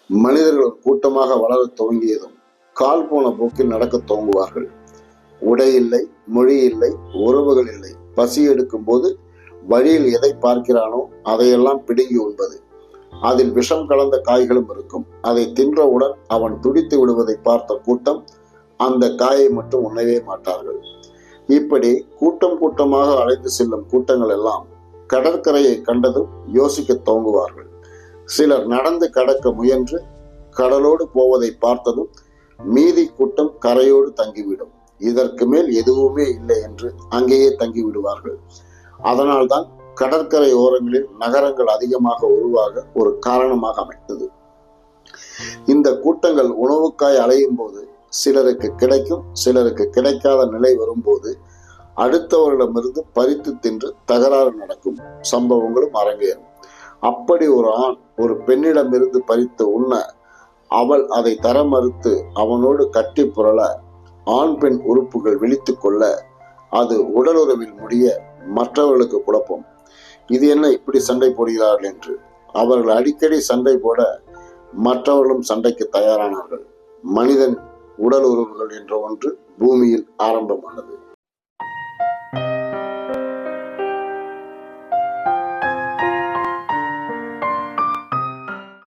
மனிதர்கள் கூட்டமாக வளரத் துவங்கியதும் கால் போன போக்கில் நடக்க துவங்குவார்கள். உடை இல்லை, மொழி இல்லை, உறவுகள் இல்லை. பசி எடுக்கும் போது வழியில் எதை பார்க்கிறானோ அதையெல்லாம் பிடுங்கி உண்பது. அதில் விஷம் கலந்த காய்களும் இருக்கும். அதை தின்றவுடன் அவன் துடித்து விடுவதை பார்த்த கூட்டம் அந்த காயை மட்டும் உண்ணவே மாட்டார்கள். இப்படி கூட்டம் கூட்டமாக அழைத்து செல்லும் கூட்டங்கள் எல்லாம் கடற்கரையை கண்டதும் யோசிக்க துவங்குவார்கள். சிலர் நடந்து கடக்க முயன்று கடலோடு போவதை பார்த்ததும் மீதி கூட்டம் கரையோடு தங்கிவிடும். இதற்கு மேல் எதுவுமே இல்லை என்று அங்கேயே தங்கிவிடுவார்கள். அதனால்தான் கடற்கரை ஓரங்களில் நகரங்கள் அதிகமாக உருவாக ஒரு காரணமாக அமைந்தது. இந்த கூட்டங்கள் உணவுக்காய் அலையும் போது சிலருக்கு கிடைக்கும், சிலருக்கு கிடைக்காத நிலை வரும்போது அடுத்தவர்களிடமிருந்து பறித்து தின்று தகராறு நடக்கும் சம்பவங்களும் அரங்கேறும். அப்படி ஒரு ஆண் ஒரு பெண்ணிடமிருந்து பறித்து உண்ண அவள் அதை தர மறுத்து அவனோடு கட்டி புரள ஆண் பெண் உறுப்புகள் விழித்து கொள்ள அது உடலுறவில் முடிய மற்றவர்களுக்கு குழப்பம். இது என்ன இப்படி சண்டை போடுகிறார்கள் என்று. அவர்கள் அடிக்கடி சண்டை போட மற்றவர்களும் சண்டைக்கு தயாரானார்கள். மனிதன் உடல் உறவுகள் என்ற ஒன்று பூமியில் ஆரம்பமானது.